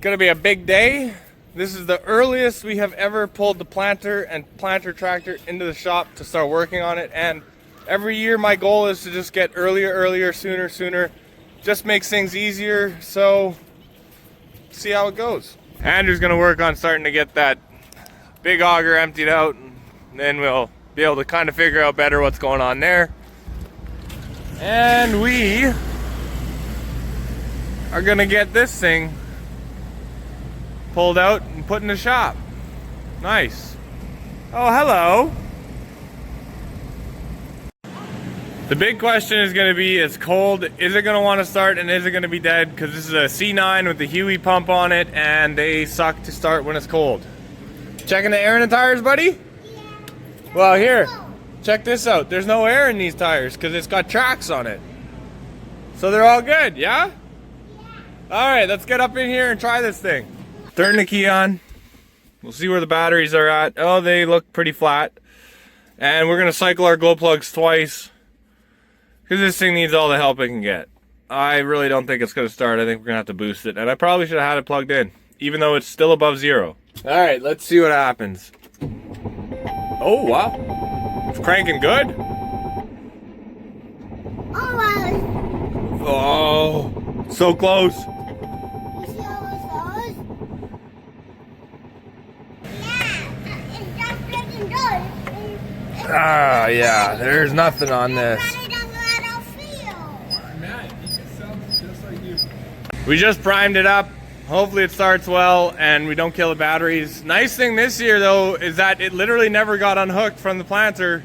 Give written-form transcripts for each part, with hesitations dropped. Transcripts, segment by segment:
gonna be a big day. This is the earliest we have ever pulled the planter and planter tractor into the shop to start working on it. And every year my goal is to just get earlier, sooner. Just makes things easier. So see how it goes. Andrew's gonna work on starting to get that big auger emptied out, and then we'll be able to kind of figure out better what's going on there. And we are gonna get this thing pulled out and put in the shop. Nice. Oh, hello. The big question is going to be, it's cold. Is it going to want to start and is it going to be dead? Because this is a C9 with the Huey pump on it and they suck to start when it's cold. Checking the air in the tires, buddy? Yeah. Well, here, check this out. There's no air in these tires because it's got tracks on it. So they're all good, yeah? All right, let's get up in here and try this thing. Turn the key on. We'll see where the batteries are at. Oh, they look pretty flat. And we're gonna cycle our glow plugs twice because this thing needs all the help it can get. I really don't think it's gonna start. I think we're gonna have to boost it. And I probably should have had it plugged in, even though it's still above 0. All right, let's see what happens. Oh, wow. It's cranking good. Oh, so close. Ah, yeah, there's nothing on this. We just primed it up. Hopefully it starts well and we don't kill the batteries. Nice thing this year though is that it literally never got unhooked from the planter,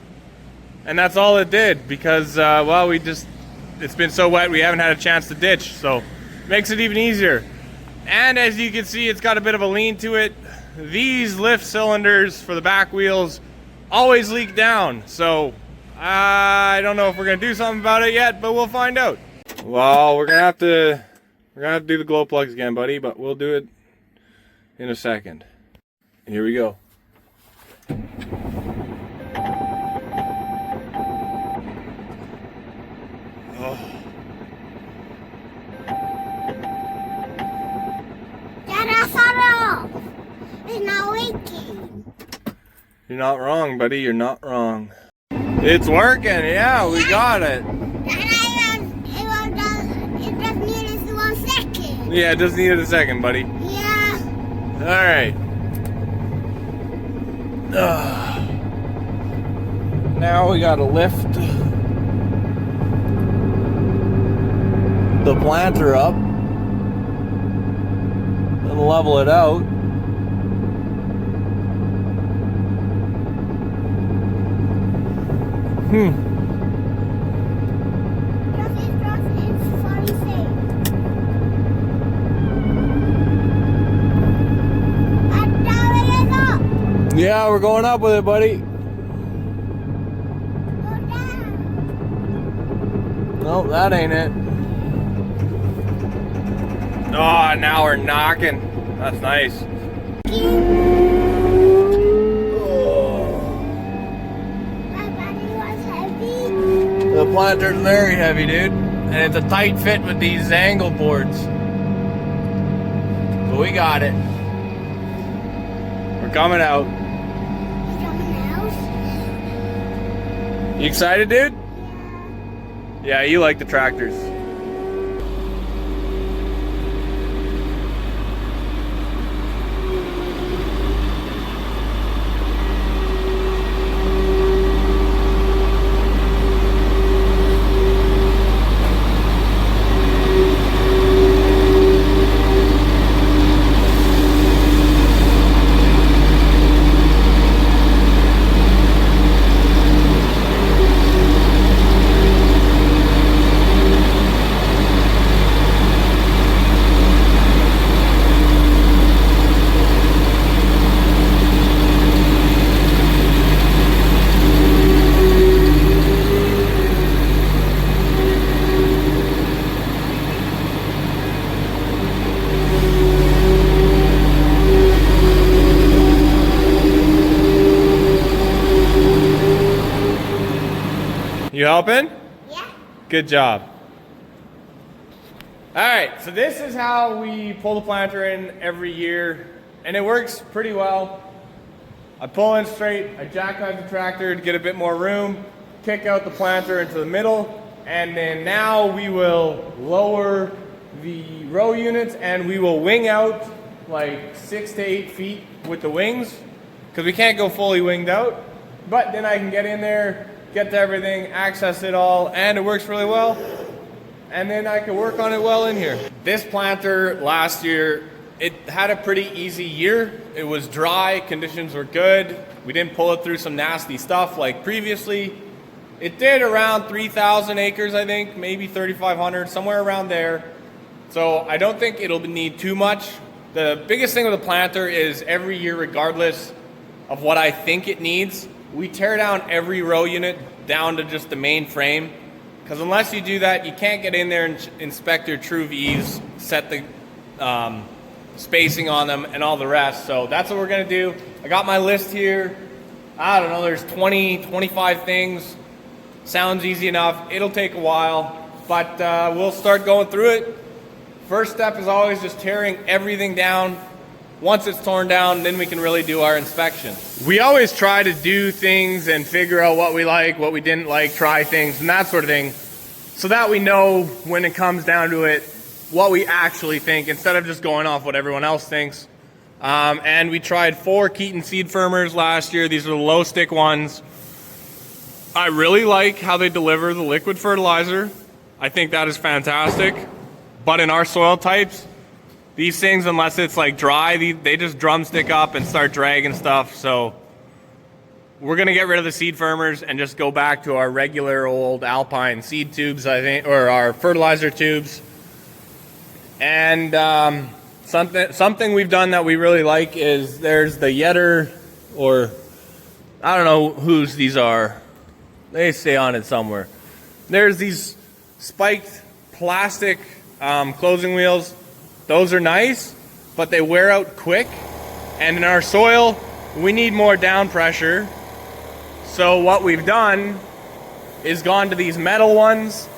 and that's all it did because well, it's been so wet we haven't had a chance to ditch, so makes it even easier. And as you can see, it's got a bit of a lean to it. These lift cylinders for the back wheels always leak down, so I don't know if we're gonna do something about it yet, but we'll find out. Well, we're gonna have to do the glow plugs again, buddy, but we'll do it in a second. Here we go. Oh. It's not leaking. You're not wrong, buddy. You're not wrong. It's working. Yeah, we got it. It just needed 1 second. Yeah, it just needed a second, buddy. Yeah. All right. Now we gotta lift the planter up and level it out. It's funny safe. And now it is up. Yeah, we're going up with it, buddy. Go down. Nope, that ain't it. Oh, now we're knocking. That's nice. The planter's very heavy, dude. And it's a tight fit with these angle boards. But we got it. We're coming out. You excited, dude? Yeah, you like the tractors. You helping? Yeah. Good job. All right, so this is how we pull the planter in every year, and it works pretty well. I pull in straight, I jackknife the tractor to get a bit more room, kick out the planter into the middle, and then now we will lower the row units and we will wing out like 6 to 8 feet with the wings, because we can't go fully winged out. But then I can get in there, get to everything, access it all, and it works really well. And then I can work on it well in here. This planter last year, it had a pretty easy year. It was dry, conditions were good. We didn't pull it through some nasty stuff like previously. It did around 3,000 acres, I think, maybe 3,500, somewhere around there. So I don't think it'll need too much. The biggest thing with the planter is every year, regardless of what I think it needs, we tear down every row unit down to just the main frame. Because unless you do that, you can't get in there and inspect your true V's, set the spacing on them and all the rest. So that's what we're gonna do. I got my list here. I don't know, there's 20, 25 things. Sounds easy enough. It'll take a while, but we'll start going through it. First step is always just tearing everything down. Once it's torn down, then we can really do our inspection. We always try to do things and figure out what we like, what we didn't like, try things and that sort of thing, so that we know when it comes down to it, what we actually think, instead of just going off what everyone else thinks. And we tried 4 Keaton seed firmers last year. These are the low stick ones. I really like how they deliver the liquid fertilizer. I think that is fantastic. But in our soil types, these things, unless it's like dry, they just drumstick up and start dragging stuff. So we're gonna get rid of the seed firmers and just go back to our regular old Alpine seed tubes, I think, or our fertilizer tubes. And something we've done that we really like is there's the Yetter, or I don't know whose these are. They say on it somewhere. There's these spiked plastic closing wheels. Those are nice, but they wear out quick. And in our soil, we need more down pressure. So what we've done is gone to these metal ones.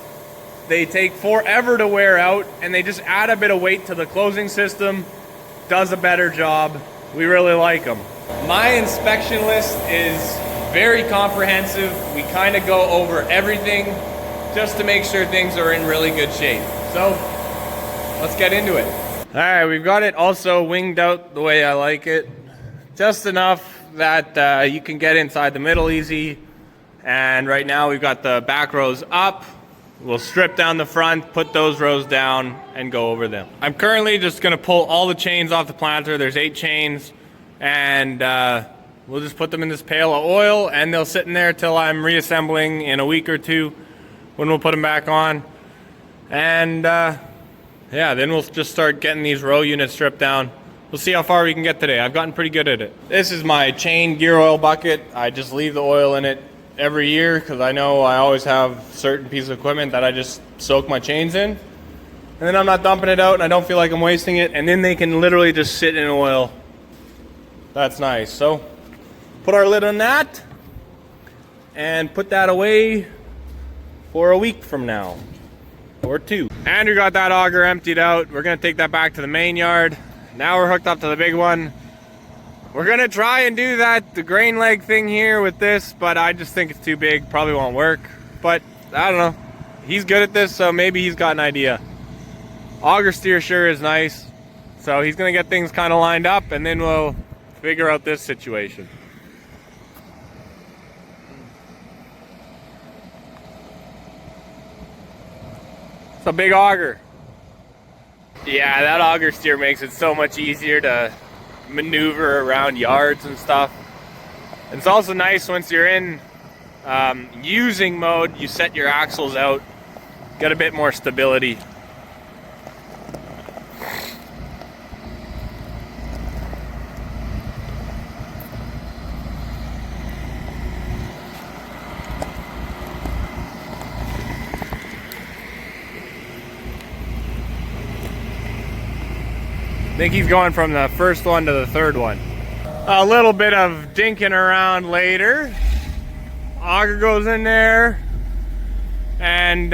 They take forever to wear out, and they just add a bit of weight to the closing system. Does a better job. We really like them. My inspection list is very comprehensive. We kind of go over everything just to make sure things are in really good shape. So let's get into it. All right, we've got it also winged out the way I like it. Just enough that you can get inside the middle easy. And right now we've got the back rows up. We'll strip down the front, put those rows down, and go over them. I'm currently just gonna pull all the chains off the planter. There's 8 chains, and we'll just put them in this pail of oil, and they'll sit in there till I'm reassembling in a week or 2, when we'll put them back on. And yeah, then we'll just start getting these row units stripped down. We'll see how far we can get today. I've gotten pretty good at it. This is my chain gear oil bucket. I just leave the oil in it every year because I know I always have certain pieces of equipment that I just soak my chains in. And then I'm not dumping it out and I don't feel like I'm wasting it. And then they can literally just sit in oil. That's nice. So put our lid on that and put that away for a week from now. Or 2. Andrew got that auger emptied out. We're gonna take that back to the main yard. Now we're hooked up to the big one. We're gonna try and do the grain leg thing here with this, but I just think it's too big, probably won't work. But I don't know. He's good at this, so maybe he's got an idea. Auger steer sure is nice. So he's gonna get things kind of lined up and then we'll figure out this situation. It's a big auger. Yeah, that auger steer makes it so much easier to maneuver around yards and stuff. And it's also nice once you're in using mode, you set your axles out, get a bit more stability. I think he's going from the first one to the third one. A little bit of dinking around later. Auger goes in there, and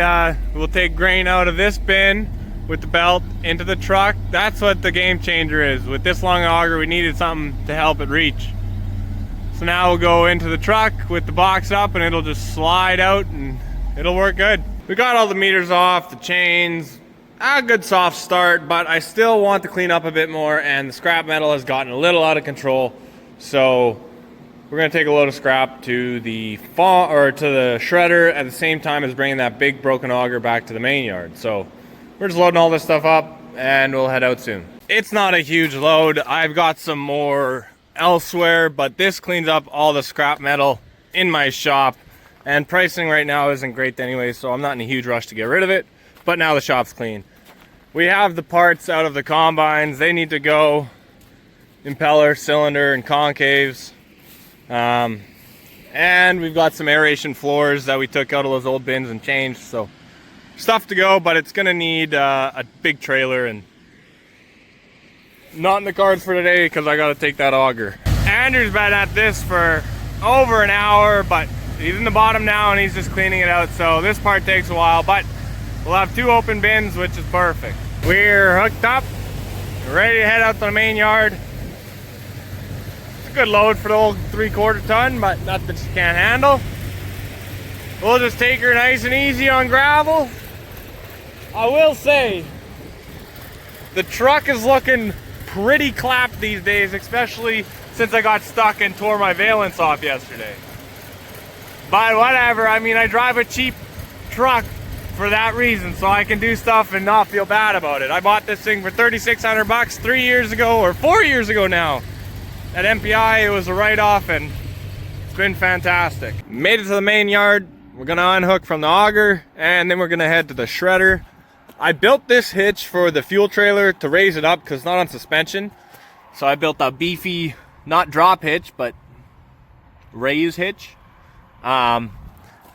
we'll take grain out of this bin. with the belt into the truck. That's what the game changer is. With this long auger, we needed something to help it reach. So now we'll go into the truck with the box up and it'll just slide out and it'll work good. We got all the meters off, the chains, a good soft start, but I still want to clean up a bit more, and the scrap metal has gotten a little out of control. So we're gonna take a load of scrap to the shredder at the same time as bringing that big broken auger back to the main yard. So we're just loading all this stuff up and we'll head out soon. It's not a huge load. I've got some more elsewhere, but this cleans up all the scrap metal in my shop, and pricing right now isn't great anyway, so I'm not in a huge rush to get rid of it, but now the shop's clean. We have the parts out of the combines. They need to go. Impeller, cylinder, and concaves. And we've got some aeration floors that we took out of those old bins and changed, so stuff to go, but it's gonna need a big trailer, and not in the cards for today because I gotta take that auger. Andrew's been at this for over an hour, but he's in the bottom now and he's just cleaning it out, so this part takes a while, but we'll have 2 open bins, which is perfect. We're hooked up, ready to head out to the main yard. Good load for the old 3/4 ton, but not that you can't handle. We'll just take her nice and easy on gravel. I will say, the truck is looking pretty clapped these days, especially since I got stuck and tore my valence off yesterday. But whatever, I mean, I drive a cheap truck for that reason, so I can do stuff and not feel bad about it. I bought this thing for $3,600 3 years ago, or 4 years ago now. At MPI, it was a write-off, and it's been fantastic. Made it to the main yard. We're gonna unhook from the auger, and then we're gonna head to the shredder. I built this hitch for the fuel trailer to raise it up because it's not on suspension. So I built a beefy, not drop hitch, but raise hitch. And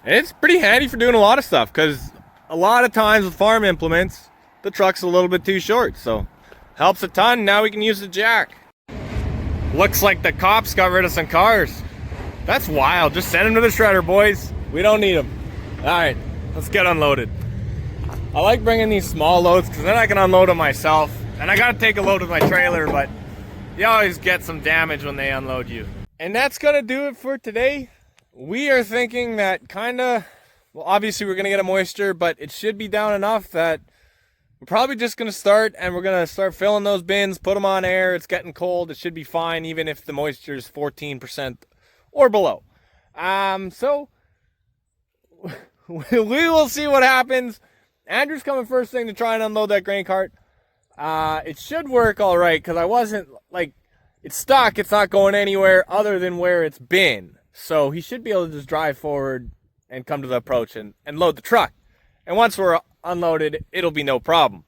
it's pretty handy for doing a lot of stuff, because a lot of times with farm implements, the truck's a little bit too short, so helps a ton. Now we can use the jack. Looks like the cops got rid of some cars. That's wild. Just send them to the shredder, boys. We don't need them. All right, let's get unloaded. I like bringing these small loads because then I can unload them myself. And I gotta take a load with my trailer, but you always get some damage when they unload you. And that's gonna do it for today. We are thinking that well, obviously we're gonna get a moisture, but it should be down enough that we're probably just going to start, and we're going to start filling those bins, put them on air. It's getting cold. It should be fine, even if the moisture is 14% or below. So we will see what happens. Andrew's coming first thing to try and unload that grain cart. It should work all right, because I wasn't, it's stuck. It's not going anywhere other than where it's been. So he should be able to just drive forward and come to the approach and load the truck. And once we're unloaded, it'll be no problem.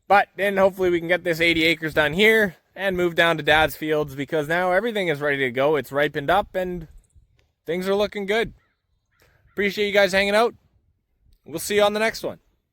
But then hopefully we can get this 80 acres done here and move down to Dad's fields, because now everything is ready to go. It's ripened up and things are looking good. Appreciate you guys hanging out. We'll see you on the next one.